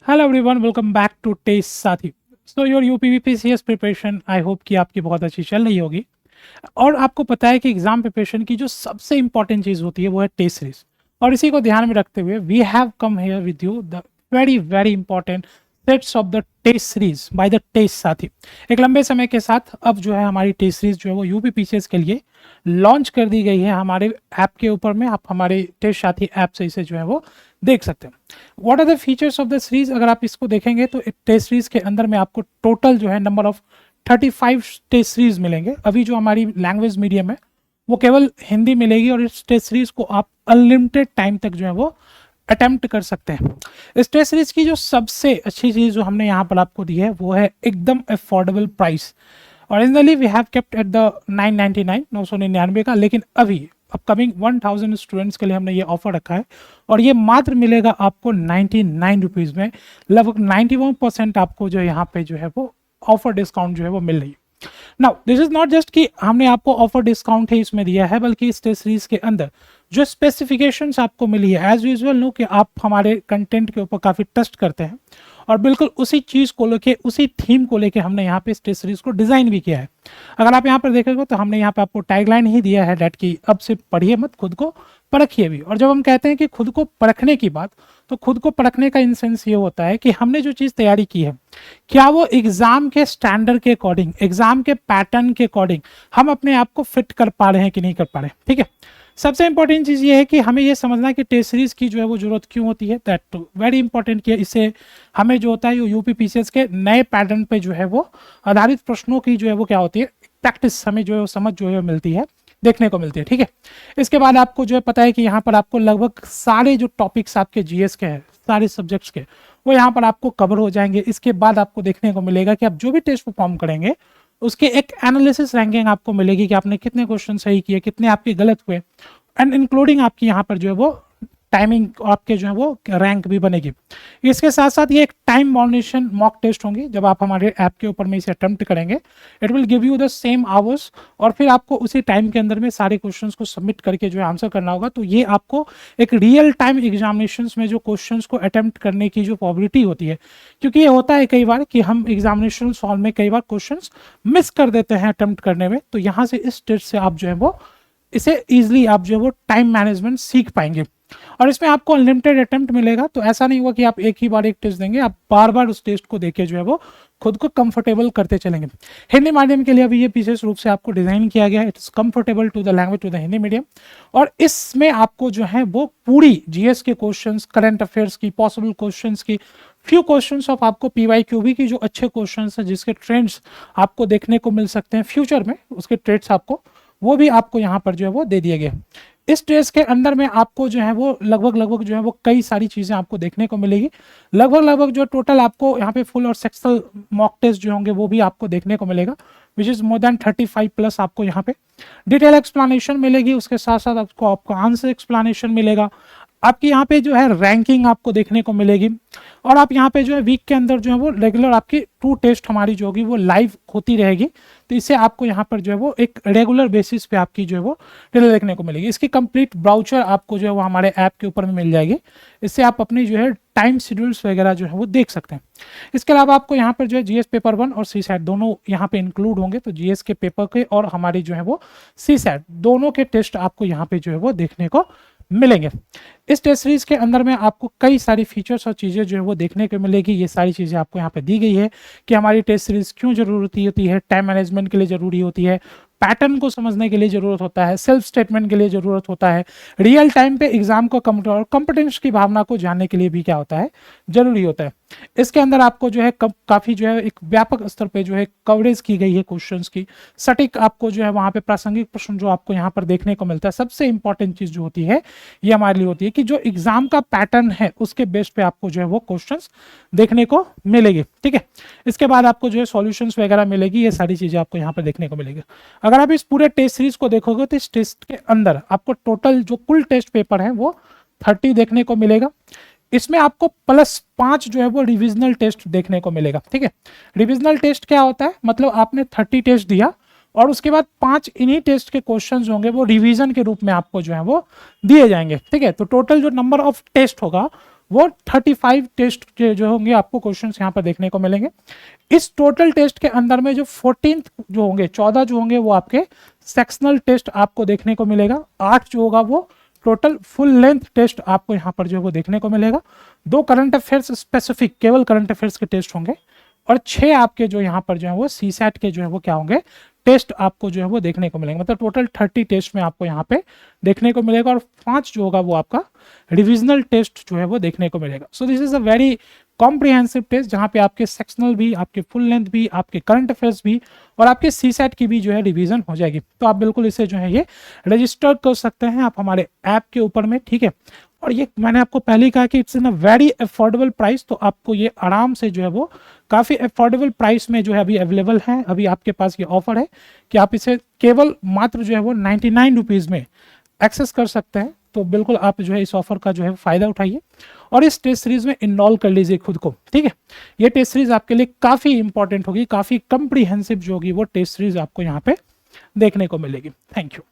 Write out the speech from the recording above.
Hello everyone, welcome back to test Saathi. So your UPVPCS preparation I hope कि आपकी बहुत अच्छी चल रही होगी। और आपको पता है कि एग्जाम प्रिपरेशन की जो सबसे इंपॉर्टेंट चीज़ होती है वो है टेस्ट सीरीज। और इसी को ध्यान में रखते हुए we have come here with you the very very important sets of the test series by the test साथी। एक लंबे समय के साथ अब जो है हमारी टेस्ट सीरीज जो है वो यूपीपीसीएस के लिए लॉन्च कर दी गई है हमारे ऐप के ऊपर में। आप हमारे टेस्ट साथी ऐप से इसे जो है वो देख सकते हैं। What are the features of the series, अगर आप इसको देखेंगे तो टेस्ट सीरीज के अंदर में आपको टोटल जो है नंबर ऑफ 35 टेस्ट सीरीज मिलेंगे। अभी जो हमारी लैंग्वेज मीडियम है वो केवल हिंदी मिलेगी और इस टेस्ट सीरीज को आप अनलिमिटेड टाइम तक जो है वो अटेम्प्ट कर सकते हैं। इस टेस्ट सीरीज की जो सबसे अच्छी चीज़ जो हमने यहाँ पर आपको दी है वो है एकदम affordable price. Originally we have kept at the 999 999 का, लेकिन अभी अपकमिंग 1000 स्टूडेंट्स के लिए हमने ये ऑफर रखा है और ये मात्र मिलेगा आपको 99 रुपीज़ में। लगभग 91% आपको जो यहाँ पे जो है वो ऑफर डिस्काउंट जो है वो मिल रही है। Now this is not just कि हमने आपको ऑफर डिस्काउंट ही इसमें दिया है, बल्कि इस टेस्ट सीरीज के अंदर जो स्पेसिफिकेशंस आपको मिली है, एज यूजुअल नो कि आप हमारे कंटेंट के ऊपर काफ़ी टेस्ट करते हैं और बिल्कुल उसी चीज़ को लेके, उसी थीम को लेके हमने यहाँ पे इस टेस्ट सीरीज को डिज़ाइन भी किया है। अगर आप यहाँ पर देखेंगे तो हमने यहाँ पे आपको टैगलाइन ही दिया है डेट की अब से पढ़िए मत, खुद को परखिए भी। और जब हम कहते हैं कि खुद को परखने की बात, तो खुद को परखने का इंसेंस ये होता है कि हमने जो चीज़ तैयारी की है क्या वो एग्जाम के स्टैंडर्ड के अकॉर्डिंग, एग्जाम के पैटर्न के अकॉर्डिंग हम अपने आप को फिट कर पा रहे हैं कि नहीं कर पा रहे हैं। ठीक है, सबसे इंपॉर्टेंट चीज़ ये है कि हमें ये समझना है कि टेस्ट सीरीज की जो है वो जरूरत क्यों होती है। दैट टू वेरी इंपॉर्टेंट कि इससे हमें जो होता है यूपीपीसीएस के नए पैटर्न पे जो है वो आधारित प्रश्नों की जो है वो क्या होती है, प्रैक्टिस हमें जो है वो समझ जो है मिलती है, देखने को मिलती है। ठीक है, इसके बाद आपको जो है पता है कि यहाँ पर आपको लगभग सारे जो टॉपिक्स आपके जीएस के हैं, सारे सब्जेक्ट्स के, वो यहाँ पर आपको कवर हो जाएंगे। इसके बाद आपको देखने को मिलेगा कि आप जो भी टेस्ट परफॉर्म करेंगे उसके एक एनालिसिस रैंकिंग आपको मिलेगी कि आपने कितने क्वेश्चन सही किए, कितने आपके गलत हुए, एंड इंक्लूडिंग आपकी यहाँ पर जो है वो टाइमिंग आपके जो है वो रैंक भी बनेगी। इसके साथ साथ ये एक टाइम बाउंडेशन मॉक टेस्ट होंगी। जब आप हमारे ऐप के ऊपर में इसे अटेम्प्ट करेंगे, it will give you the same hours और फिर आपको उसी टाइम के अंदर में सारे क्वेश्चंस को सबमिट करके जो है आंसर करना होगा। तो ये आपको एक रियल टाइम एग्जामिनेशंस में जो क्वेश्चंस को अटेम्प्ट करने की जो पॉसिबिलिटी होती है, क्योंकि ये होता है कई बार कि हम एग्जामिनेशन सॉल्व में कई बार क्वेश्चंस मिस कर देते हैं अटेम्प्ट करने में, तो यहाँ से इस टेस्ट से आप जो है वो इसे इजीली आप जो है वो टाइम मैनेजमेंट सीख पाएंगे। और इसमें आपको अनलिमिटेड अटेम्प्ट मिलेगा, तो ऐसा नहीं होगा कि आप एक ही बार एक टेस्ट देंगे, आप बार बार उस टेस्ट को देके जो है वो खुद को कंफर्टेबल करते चलेंगे। हिंदी माध्यम के लिए अभी ये विशेष रूप से आपको डिजाइन किया गया है, it is comfortable to the language, to the Hindi medium. और इसमें आपको जो है वो पूरी जीएस के क्वेश्चंस, करंट अफेयर्स की पॉसिबल क्वेश्चंस की, फ्यू क्वेश्चंस ऑफ आपको पीवाईक्यूबी की जो अच्छे क्वेश्चंस हैं जिसके ट्रेंड्स आपको देखने को मिल सकते हैं फ्यूचर में, उसके ट्रेड्स आपको वो भी आपको यहाँ पर जो है वो दे दिए गए। इस टेस्ट के अंदर में आपको जो है वो लगभग जो है वो कई सारी चीज़ें आपको देखने को मिलेगी। लगभग जो टोटल आपको यहाँ पे फुल और सेक्शनल मॉक टेस्ट जो होंगे वो भी आपको देखने को मिलेगा, which is more than 35 plus आपको यहाँ पे डिटेल एक्सप्लेनेशन मिलेगी। उसके साथ साथ आपको आंसर एक्सप्लेनेशन मिलेगा, आपकी यहाँ पे जो है रैंकिंग आपको देखने को मिलेगी। और आप यहाँ पे जो है वीक के अंदर जो है वो रेगुलर आपकी 2 टेस्ट हमारी जो होगी वो लाइव होती रहेगी, तो इससे आपको यहाँ पर जो है वो एक रेगुलर बेसिस पे आपकी जो है वो डिटेल देखने को मिलेगी। इसकी कंप्लीट ब्राउचर आपको जो है वो हमारे ऐप के ऊपर में मिल जाएगी, इससे आप अपनी जो है टाइम शेड्यूल्स वगैरह जो है वो देख सकते हैं। इसके अलावा आपको यहाँ पर जो है जीएस पेपर 1 और सी सैट दोनों यहाँ पे इंक्लूड होंगे, तो जीएस के पेपर के और हमारी जो है वो सी सैट दोनों के टेस्ट आपको यहाँ पे जो है वो देखने को मिलेंगे। इस टेस्ट सीरीज के अंदर में आपको कई सारी फीचर्स और चीज़ें जो है वो देखने को मिलेगी। ये सारी चीज़ें आपको यहाँ पे दी गई है कि हमारी टेस्ट सीरीज क्यों जरूरती होती है, टाइम मैनेजमेंट के लिए जरूरी होती है, पैटर्न को समझने के लिए जरूरत होता है, सेल्फ स्टेटमेंट के लिए जरूरत होता है, रियल टाइम पे एग्जाम को और कॉम्पिटेंस की भावना को जानने के लिए भी क्या होता है, जरूरी होता है। इसके अंदर आपको जो है काफ़ी जो है एक व्यापक स्तर पे जो है कवरेज की गई है क्वेश्चंस की, सटीक आपको जो है वहाँ पे प्रासंगिक प्रश्न जो आपको यहाँ पर देखने को मिलता है। सबसे इंपॉर्टेंट चीज़ जो होती है ये हमारे लिए होती है कि जो एग्जाम का पैटर्न है उसके बेस पे आपको जो है वो क्वेश्चंस देखने को मिलेगी। ठीक है, इसके बाद आपको जो है सॉल्यूशंस वगैरह मिलेगी, ये सारी चीज़ें आपको यहाँ पर देखने को मिलेगी। अगर आप इस पूरे टेस्ट सीरीज को देखोगे तो इस टेस्ट के अंदर आपको टोटल जो कुल टेस्ट पेपर है वो 30 देखने को मिलेगा। इसमें आपको +5 जो है वो रिविजनल टेस्ट देखने को मिलेगा। ठीक है, रिविजनल टेस्ट क्या होता है, मतलब आपने 30 टेस्ट दिया और उसके बाद 5 इन्हीं टेस्ट के क्वेश्चंस होंगे वो रिवीजन के रूप में आपको जो है वो दिए जाएंगे। ठीक है, तो टोटल जो नंबर ऑफ टेस्ट होगा वो 35 टेस्ट जो होंगे आपको क्वेश्चन यहाँ पर देखने को मिलेंगे। इस टोटल टेस्ट के अंदर में जो 14 जो होंगे 14 जो होंगे वो आपके सेक्शनल टेस्ट आपको देखने को मिलेगा, 8 जो होगा वो टोटल फुल लेंथ टेस्ट आपको यहाँ पर जो है वो देखने को मिलेगा, 2 करंट अफेयर्स स्पेसिफिक केवल करंट अफेयर्स के टेस्ट होंगे, और 6 आपके जो यहाँ पर जो है वो सीसैट के जो है वो क्या होंगे टेस्ट आपको जो है वो देखने को मिलेंगे। मतलब टोटल 30 टेस्ट में आपको यहाँ पे देखने को मिलेगा, और 5 जो होगा वो आपका रिविजनल टेस्ट जो है वो देखने को मिलेगा। So this is a very comprehensive test जहाँ पे आपके सेक्शनल भी, आपके फुल लेंथ भी, आपके करंट अफेयर्स भी और आपके सीसैट की भी जो है रिवीजन हो जाएगी। तो आप बिल्कुल इसे जो है ये रजिस्टर कर सकते हैं आप हमारे ऐप के ऊपर में, ठीक है। और ये मैंने आपको पहले ही कहा कि it's in a very affordable price, तो आपको ये आराम से जो है वो काफ़ी अफोर्डेबल प्राइस में जो है अभी अवेलेबल है। अभी आपके पास ये ऑफर है कि आप इसे केवल मात्र जो है वो 99 रुपीज़ में एक्सेस कर सकते हैं। तो बिल्कुल आप जो है इस ऑफर का जो है फ़ायदा उठाइए और इस टेस्ट सीरीज में इनरोल कर लीजिए खुद को, ठीक है। ये टेस्ट सीरीज आपके लिए काफ़ी इंपॉर्टेंट होगी, काफ़ी कॉम्प्रिहेंसिव जो होगी वो टेस्ट सीरीज आपको यहाँ पे देखने को मिलेगी। Thank you.